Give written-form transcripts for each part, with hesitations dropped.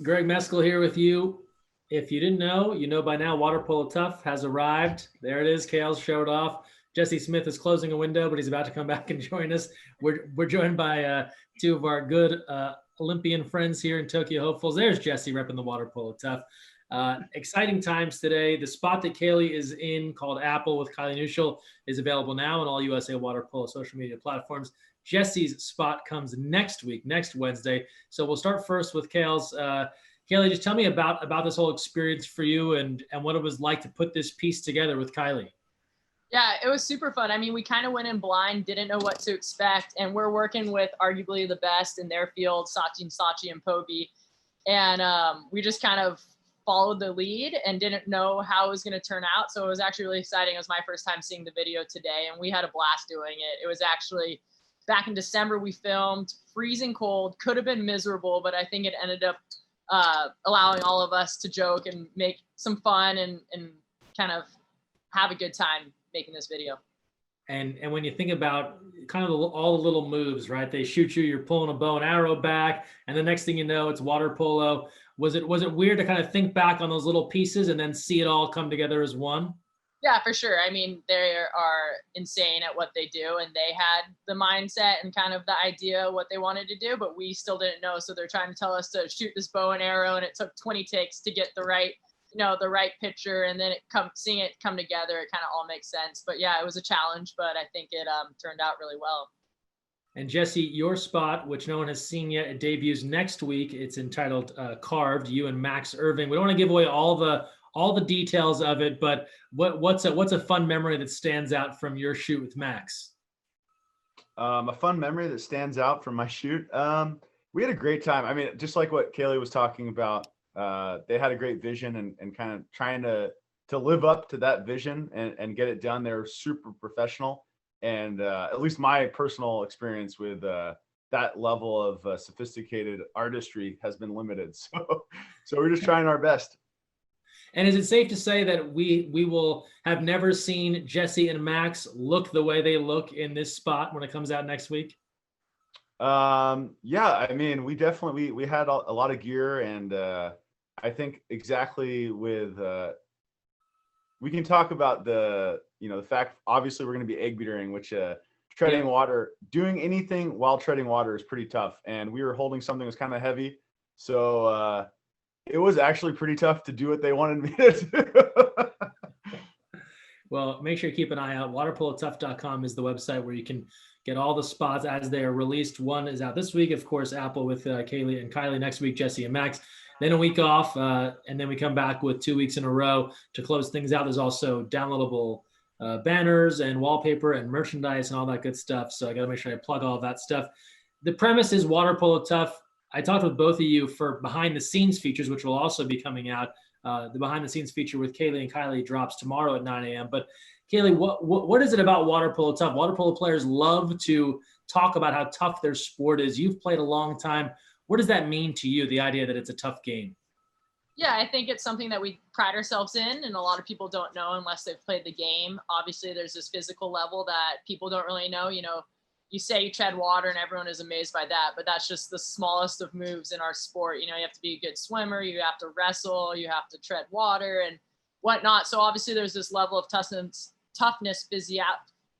Greg Mescall here with you. If you didn't know, you know by now, Water Polo Tough has arrived. There it is. Kale's showed off. Jesse Smith is closing a window, but he's about to come back and join us. We're joined by two of our good Olympian friends here in Tokyo Hopefuls. There's Jesse repping the Water Polo Tough. Exciting times today. The spot that Kaleigh is in, called Apple with Kaleigh Gilchrist, is available now on all USA Water Polo social media platforms. Jesse's spot comes next week, next Wednesday. So we'll start first with Kale's. Kaleigh, just tell me about this whole experience for you and what it was like to put this piece together with Kaleigh. Yeah, it was super fun. I mean, we kind of went in blind, didn't know what to expect. And we're working with arguably the best in their field, Sachi and Poby. And we just kind of followed the lead and didn't know how it was going to turn out. So it was actually really exciting. It was my first time seeing the video today, and we had a blast doing it. It was actually back in December we filmed, freezing cold, could have been miserable, but I think it ended up allowing all of us to joke and make some fun and kind of have a good time making this video. And when you think about kind of all the little moves, right? They shoot you, you're pulling a bow and arrow back, and the next thing you know, it's water polo. Was it weird to kind of think back on those little pieces and then see it all come together as one? Yeah, for sure. I mean, they are insane at what they do, and they had the mindset and kind of the idea what they wanted to do, but we still didn't know. So they're trying to tell us to shoot this bow and arrow, and it took 20 takes to get the right picture, and then seeing it come together, it kind of all makes sense. But yeah, it was a challenge, but I think it turned out really well. And Jesse, your spot, which no one has seen yet, it debuts next week. It's entitled Carved, you and Max Irving. We don't want to give away all the details of it, but what's a fun memory that stands out from your shoot with Max? A fun memory that stands out from my shoot. We had a great time. I mean, just like what Kaleigh was talking about, they had a great vision and kind of trying to live up to that vision and get it done. They were super professional. And at least my personal experience with that level of sophisticated artistry has been limited. So we're just trying our best. And is it safe to say that we will have never seen Jesse and Max look the way they look in this spot when it comes out next week? Yeah, I mean, we definitely we had a lot of gear, and I think exactly with we can talk about the fact, obviously we're going to be egg beatering, which treading water, doing anything while treading water is pretty tough. And we were holding something that was kind of heavy. So it was actually pretty tough to do what they wanted me to do. Well, make sure you keep an eye out. Waterpolotough.com is the website where you can get all the spots as they are released. One is out this week, of course, Apple with Kaleigh and Kaleigh. Next week, Jesse and Max. Then a week off, and then we come back with 2 weeks in a row to close things out. There's also downloadable banners and wallpaper and merchandise and all that good stuff. So I got to make sure I plug all that stuff. The premise is Water Polo Tough. I talked with both of you for behind the scenes features, which will also be coming out. The behind the scenes feature with Kaleigh and Kaleigh drops tomorrow at 9 a.m. But Kaleigh, what is it about Water Polo Tough? Water polo players love to talk about how tough their sport is. You've played a long time. What does that mean to you, the idea that it's a tough game? Yeah, I think it's something that we pride ourselves in, and a lot of people don't know unless they've played the game. Obviously, there's this physical level that people don't really know. You say you tread water and everyone is amazed by that, but that's just the smallest of moves in our sport. You have to be a good swimmer, you have to wrestle, you have to tread water and whatnot. So obviously there's this level of toughness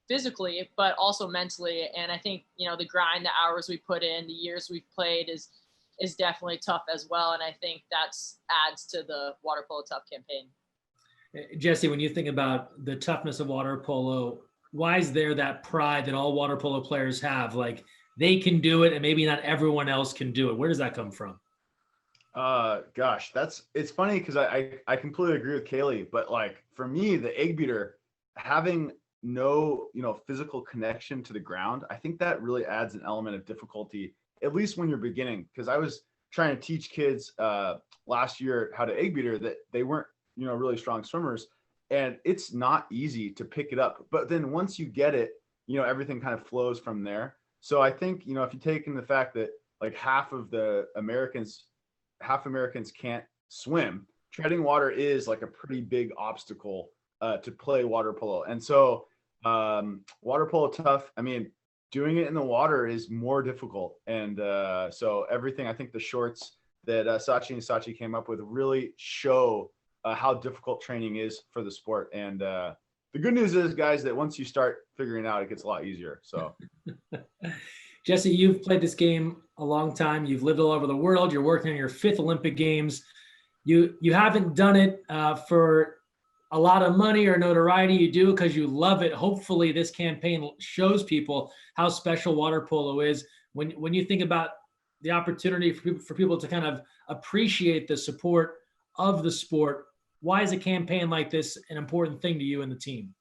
physically, but also mentally. And I think, the grind, the hours we put in, the years we've played is definitely tough as well. And I think that's adds to the Water Polo Tough campaign. Jesse, when you think about the toughness of water polo, why is there that pride that all water polo players have? Like, they can do it and maybe not everyone else can do it. Where does that come from? Gosh, it's funny because I completely agree with Kaleigh, but like for me, the egg beater, having no, physical connection to the ground, I think that really adds an element of difficulty, at least when you're beginning. Because I was trying to teach kids last year how to egg beater that they weren't, really strong swimmers. And it's not easy to pick it up. But then once you get it, everything kind of flows from there. So I think, if you take in the fact that like half Americans can't swim, treading water is like a pretty big obstacle to play water polo. And so Water Polo Tough, I mean, doing it in the water is more difficult. And so everything, I think the shorts, that Sachi and Sachi came up with really show how difficult training is for the sport. And the good news is, guys, that once you start figuring it out, it gets a lot easier. So Jesse, you've played this game a long time. You've lived all over the world. You're working on your 5th Olympic Games. You haven't done it for a lot of money or notoriety. You do because you love it. Hopefully this campaign shows people how special water polo is. When you think about the opportunity for people to kind of appreciate the support of the sport, why is a campaign like this an important thing to you and the team?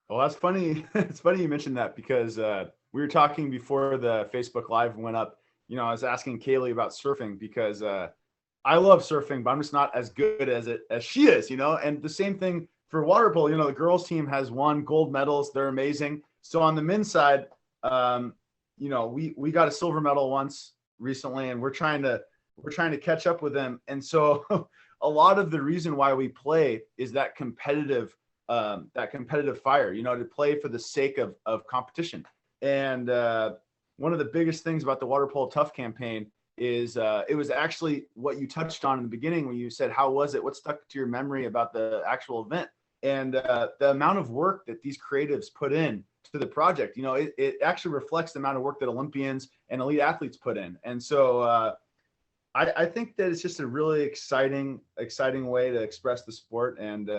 Well, that's funny. It's funny you mentioned that because we were talking before the Facebook Live went up. You know, I was asking Kaleigh about surfing because I love surfing, but I'm just not as good as she is, you know. And the same thing for water polo. You know, the girls team has won gold medals. They're amazing. So on the men's side, you know, we got a silver medal once recently, and we're trying to catch up with them. And so a lot of the reason why we play is that competitive fire, you know, to play for the sake of competition. And one of the biggest things about the Water Polo Tough campaign is it was actually what you touched on in the beginning when you said, how was it? What stuck to your memory about the actual event? And the amount of work that these creatives put in to the project, you know, it actually reflects the amount of work that Olympians and elite athletes put in. And so I think that it's just a really exciting way to express the sport. And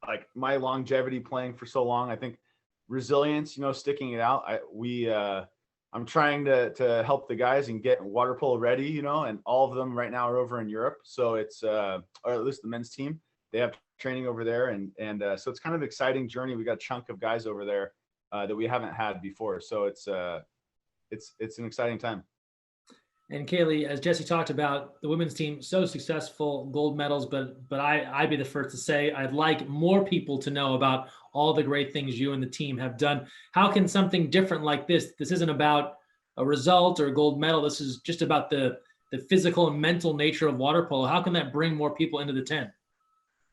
like my longevity playing for so long, I think resilience, you know, sticking it out. I'm trying to help the guys and get water polo ready, you know, and all of them right now are over in Europe. So it's, or at least the men's team, they have training over there. And so it's kind of an exciting journey. We got a chunk of guys over there that we haven't had before. So it's an exciting time. And Kaleigh, as Jesse talked about, the women's team, so successful, gold medals, but I'd be the first to say I'd like more people to know about all the great things you and the team have done. How can something different like this isn't about a result or a gold medal, this is just about the physical and mental nature of water polo. How can that bring more people into the tent?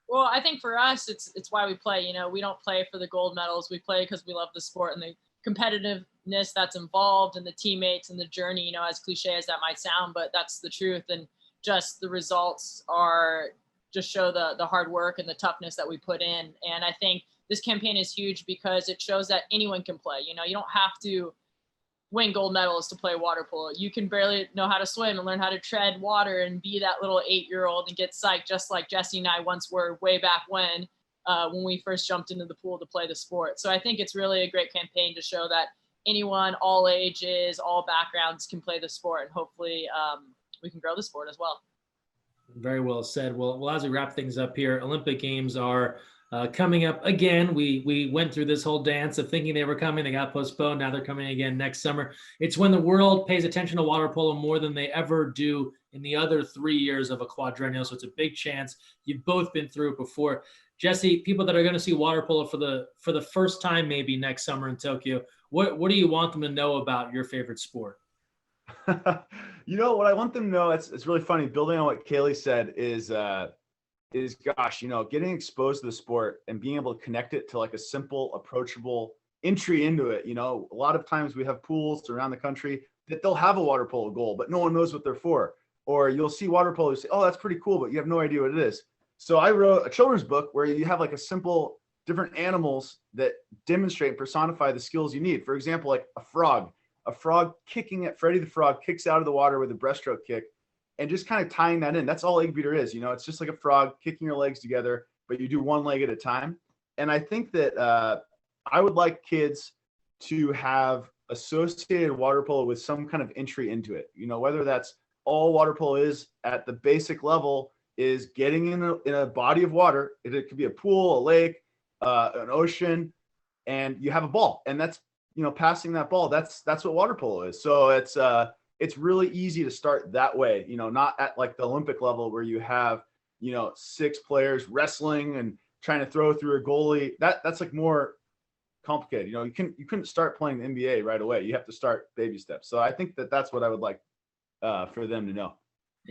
Well, I think for us, it's why we play. You know, we don't play for the gold medals. We play because we love the sport and the competitiveness that's involved and the teammates and the journey, you know, as cliche as that might sound, but that's the truth. And just the results just show the hard work and the toughness that we put in. And I think this campaign is huge because it shows that anyone can play. You know, you don't have to win gold medals to play water polo. You can barely know how to swim and learn how to tread water and be that little 8-year-old and get psyched, just like Jesse and I once were way back when we first jumped into the pool to play the sport. So I think it's really a great campaign to show that anyone, all ages, all backgrounds can play the sport, and hopefully we can grow the sport as well. Very well said. Well, as we wrap things up here, Olympic Games are coming up again. We went through this whole dance of thinking they were coming. They got postponed. Now they're coming again next summer. It's when the world pays attention to water polo more than they ever do in the other 3 years of a quadrennial. So it's a big chance. You've both been through it before. Jesse, people that are going to see water polo for the first time maybe next summer in Tokyo, what do you want them to know about your favorite sport? You know what I want them to know, it's really funny, building on what Kaleigh said, is gosh, you know, getting exposed to the sport and being able to connect it to like a simple, approachable entry into it. You know, a lot of times we have pools around the country that they'll have a water polo goal, but no one knows what they're for. Or you'll see water polo, you say, oh, that's pretty cool, but you have no idea what it is. So I wrote a children's book where you have like a simple different animals that demonstrate and personify the skills you need. For example, like a frog kicking at Freddy the Frog kicks out of the water with a breaststroke kick, and just kind of tying that in. That's all egg beater is. You know, it's just like a frog kicking your legs together, but you do one leg at a time. And I think that I would like kids to have associated water polo with some kind of entry into it. You know, whether that's all water polo is at the basic level is getting in a body of water. It could be a pool, a lake, an ocean, and you have a ball, and that's, you know, passing that ball. That's what water polo is. So it's really easy to start that way. You know, not at like the Olympic level where you have, you know, 6 players wrestling and trying to throw through a goalie. That's like more complicated. You know, you couldn't start playing the NBA right away. You have to start baby steps. So I think that's what I would like for them to know.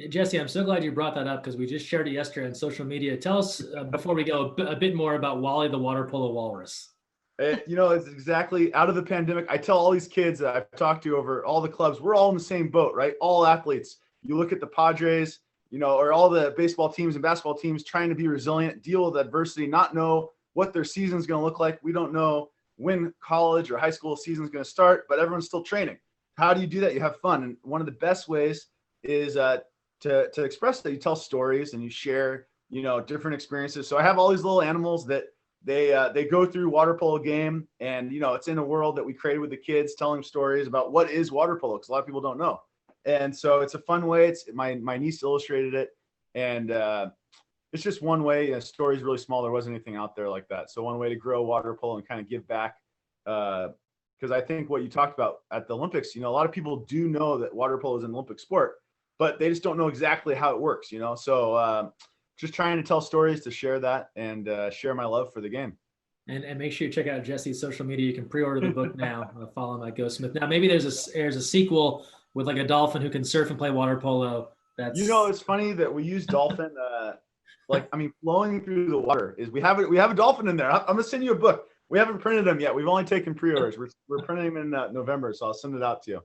Jesse, I'm so glad you brought that up because we just shared it yesterday on social media. Tell us before we go a bit more about Wally the water polo walrus. You know, it's exactly out of the pandemic. I tell all these kids that I've talked to over all the clubs, we're all in the same boat, right? All athletes. you look at the Padres, or all the baseball teams and basketball teams trying to be resilient, deal with adversity, not know what their season's going to look like. We don't know when college or high school season is going to start, but everyone's still training. How do you do that? You have fun. And one of the best ways is to express that. You tell stories and you share, different experiences. So I have all these little animals that they go through water polo game, and it's in a world that we created with the kids, telling stories about what is water polo, because a lot of people don't know. And so it's a fun way. It's my niece illustrated it, and it's just one way. The story's really small. There wasn't anything out there like that. So one way to grow water polo and kind of give back, because I think what you talked about at the Olympics, a lot of people do know that water polo is an Olympic sport, but they just don't know exactly how it works. So just trying to tell stories to share that and share my love for the game. And make sure you check out Jesse's social media. You can pre-order the book now. Follow him at Smith. Now maybe there's a sequel with like a dolphin who can surf and play water polo. That's it's funny that we use dolphin. Flowing through the water is we have a dolphin in there. I'm gonna send you a book. We haven't printed them yet. We've only taken pre-orders. We're printing them in November, so I'll send it out to you.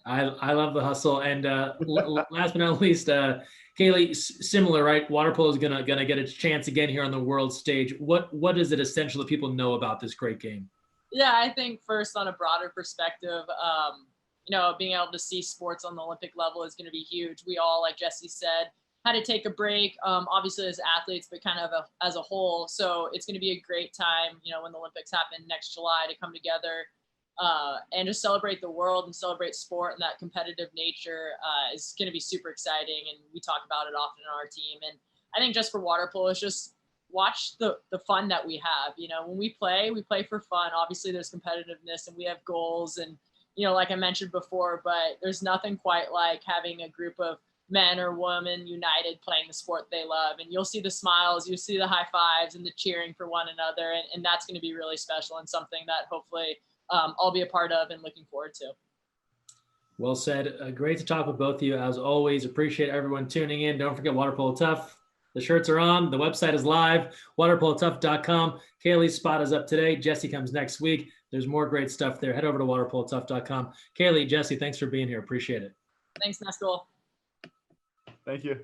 I love the hustle. And last but not least, Kaleigh, similar, right? Water polo is gonna get its chance again here on the world stage. What is it essential that people know about this great game? Yeah, I think first on a broader perspective, being able to see sports on the Olympic level is going to be huge. We all, like Jesse said, had to take a break, obviously as athletes, but kind of as a whole. So it's going to be a great time, when the Olympics happen next July, to come together and just celebrate the world and celebrate sport, and that competitive nature is going to be super exciting. And we talk about it often in our team. And I think just for water polo, it's just watch the fun that we have. When we play for fun. Obviously there's competitiveness and we have goals, and like I mentioned before, but there's nothing quite like having a group of men or women united playing the sport they love. And you'll see the smiles, you'll see the high fives and the cheering for one another. And that's going to be really special and something that hopefully I'll be a part of and looking forward to. Well said. Great to talk with both of you. As always, appreciate everyone tuning in. Don't forget Water Polo Tough. The shirts are on. The website is live, waterpolotough.com. Kaleigh's spot is up today. Jesse comes next week. There's more great stuff there. Head over to waterpolotough.com. Kaleigh, Jesse, thanks for being here. Appreciate it. Thanks, Mescall. Thank you.